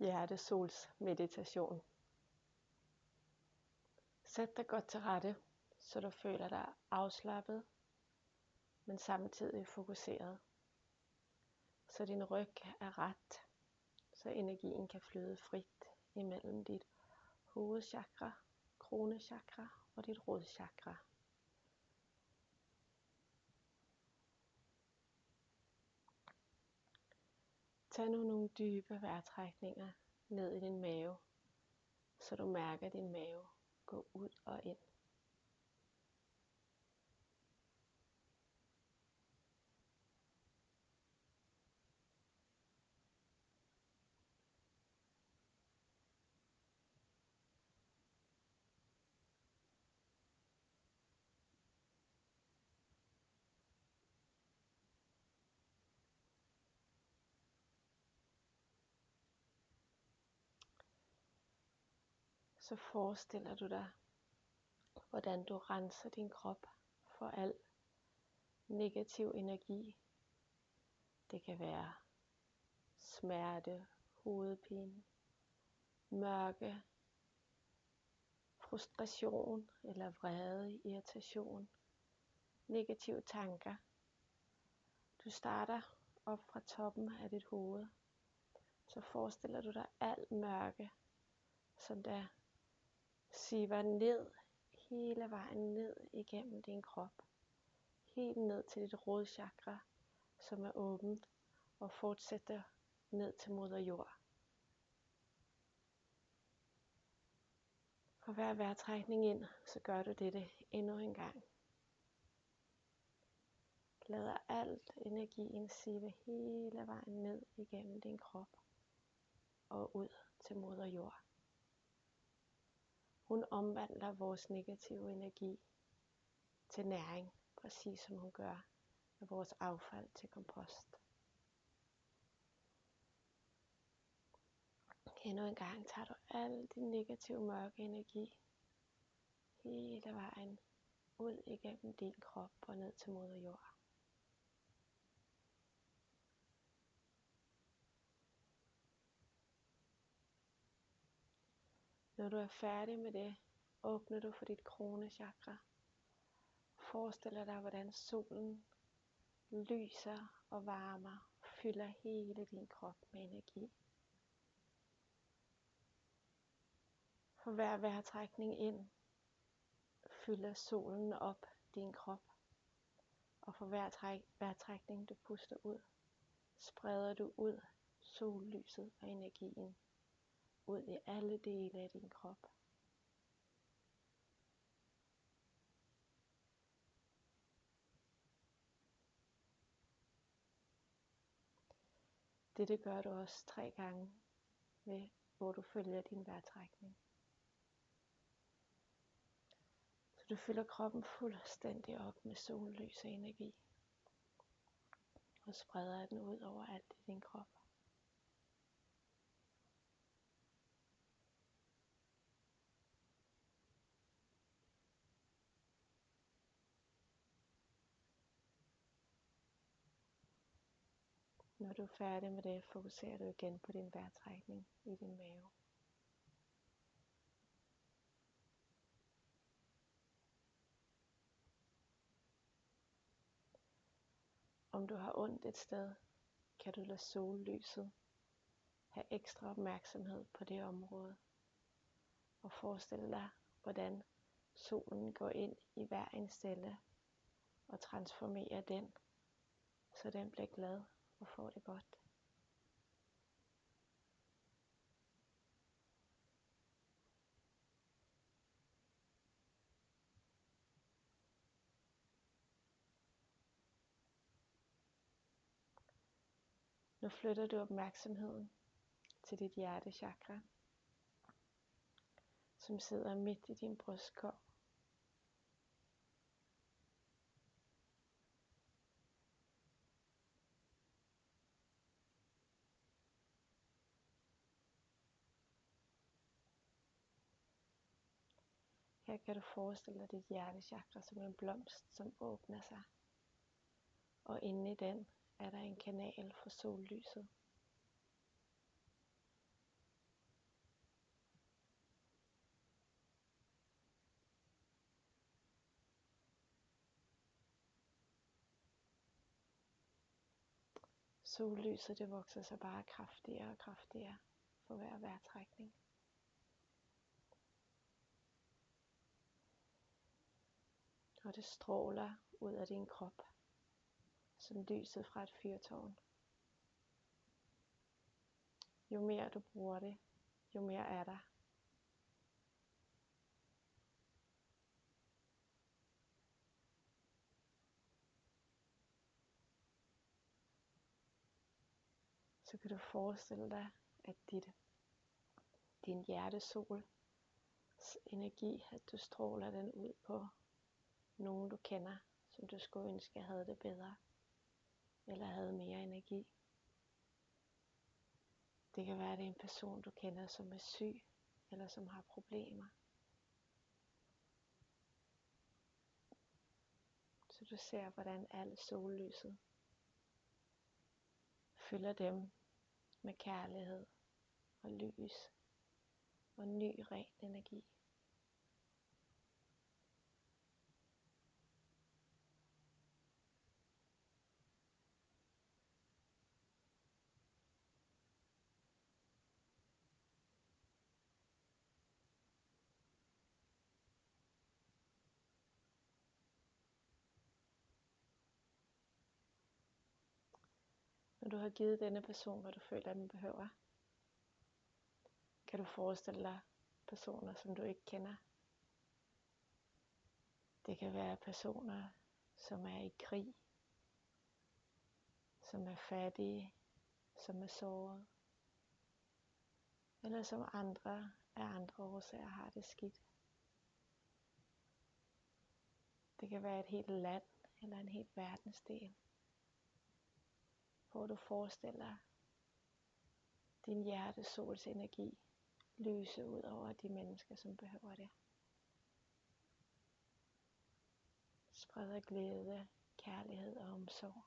hjertesolsmeditation. Sæt dig godt til rette, så du føler dig afslappet, men samtidig fokuseret. Så din ryg er ret, så energien kan flyde frit imellem dit hovedchakra, kronechakra og dit rodchakra. Tag nu nogle dybe vejrtrækninger ned i din mave, så du mærker din mave gå ud og ind. Så forestiller du dig, hvordan du renser din krop for al negativ energi. Det kan være smerte, hovedpine, mørke, frustration eller vrede, irritation, negative tanker. Du starter op fra toppen af dit hoved. Så forestiller du dig alt mørke, som der siver ned, hele vejen ned igennem din krop. Helt ned til dit rodchakra, som er åbent og fortsætter ned til moder jord. For hver vejrtrækning ind, så gør du dette endnu en gang. Lader alt energien sive hele vejen ned igennem din krop og ud til moder jord. Hun omvandler vores negative energi til næring, præcis som hun gør med vores affald til kompost. Endnu en gang tager du al din negative mørke energi hele vejen ud igennem din krop og ned til moder jord. Når du er færdig med det, åbner du for dit kronechakra. Forestil dig, hvordan solen lyser og varmer, fylder hele din krop med energi. For hver vejrtrækning ind, fylder solen op din krop. Og for hver vejrtrækning du puster ud, spreder du ud sollyset og energien ud i alle dele af din krop. Dette gør du også 3 gange, hvor du følger din vejrtrækning. Så du fylder kroppen fuldstændig op med sollys og energi. Og spreder den ud over alt i din krop. Når du er færdig med det, fokuserer du igen på din vejrtrækning i din mave. Om du har ondt et sted, kan du lade sollyset have ekstra opmærksomhed på det område. Og forestil dig, hvordan solen går ind i hver en celle og transformerer den, så den bliver glad og får det godt. Nu flytter du opmærksomheden til dit hjertechakra, som sidder midt i din brystkorg. Her kan du forestille dig dit hjertechakra som en blomst, som åbner sig. Og inde i den er der en kanal for sollyset. Sollyset det vokser sig bare kraftigere og kraftigere for hver vejrtrækning. Og det stråler ud af din krop, som lyset fra et fyrtårn. Jo mere du bruger det, jo mere er der. Så kan du forestille dig, at din hjertesols energi, at du stråler den ud på nogen du kender, som du skulle ønske havde det bedre, eller havde mere energi. Det kan være, at det er en person du kender, som er syg, eller som har problemer. Så du ser, hvordan alt sollyset fylder dem med kærlighed og lys og ny ren energi. Når du har givet denne person, hvad du føler, den behøver, kan du forestille dig personer, som du ikke kender. Det kan være personer, som er i krig, som er fattige, som er såret, eller som af andre årsager har det skidt. Det kan være et helt land eller en helt verdensdel, hvor du forestiller din hjertesols energi lyse ud over de mennesker, som behøver det. Spreder glæde, kærlighed og omsorg.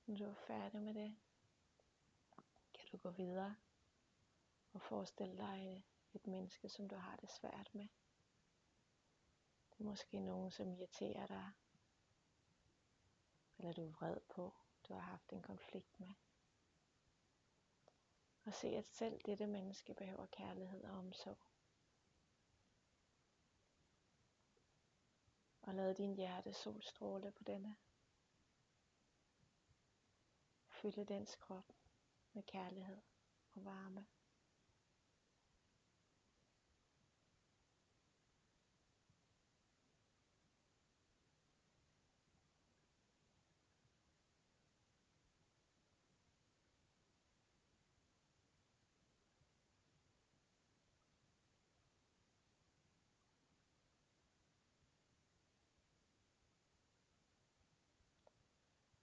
Når du er færdig med det, kan du gå videre og forestille dig et menneske, som du har det svært med. Det er måske nogen, som irriterer dig, eller du er vred på, du har haft en konflikt med. Og se, at selv dette menneske behøver kærlighed og omsorg. Og lad din hjertesol stråle på denne. Fylde dens krop med kærlighed og varme.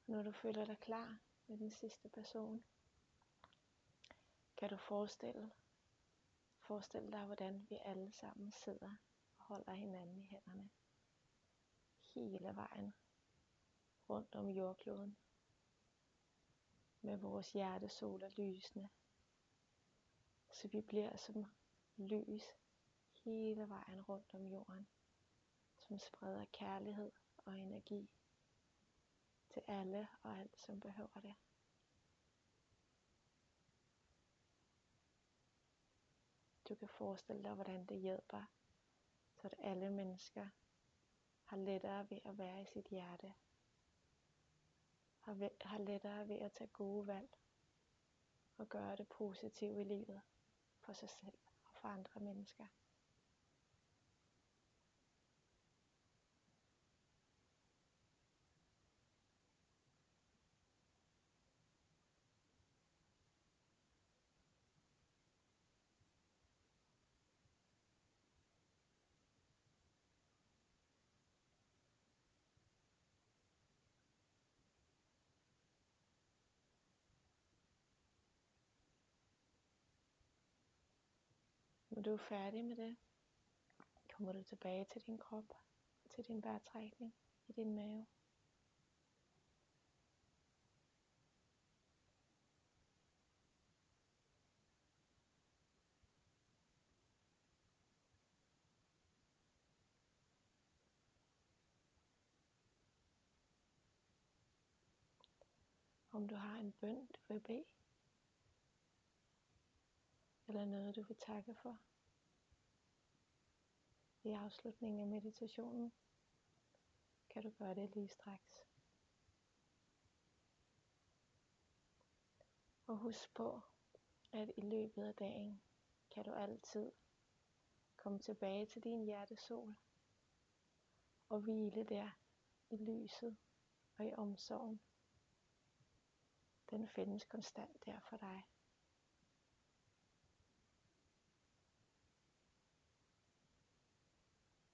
Når du føler dig klar med den sidste person, kan du forestille dig, hvordan vi alle sammen sidder og holder hinanden i hænderne. Hele vejen rundt om jordkloden. Med vores hjertesoler lysende. Så vi bliver som lys hele vejen rundt om jorden. Som spreder kærlighed og energi til alle og alt, som behøver det. Du kan forestille dig, hvordan det hjælper, så at alle mennesker har lettere ved at være i sit hjerte. Har lettere ved at tage gode valg og gøre det positive i livet for sig selv og for andre mennesker. Når du er færdig med det, kommer du tilbage til din krop, til din vejrtrækning i din mave. Om du har en bøn, du vil bede, eller noget, du vil takke for i afslutningen af meditationen, kan du gøre det lige straks. Og husk på, at i løbet af dagen kan du altid komme tilbage til din hjertesol og hvile der i lyset og i omsorgen. Den findes konstant der for dig.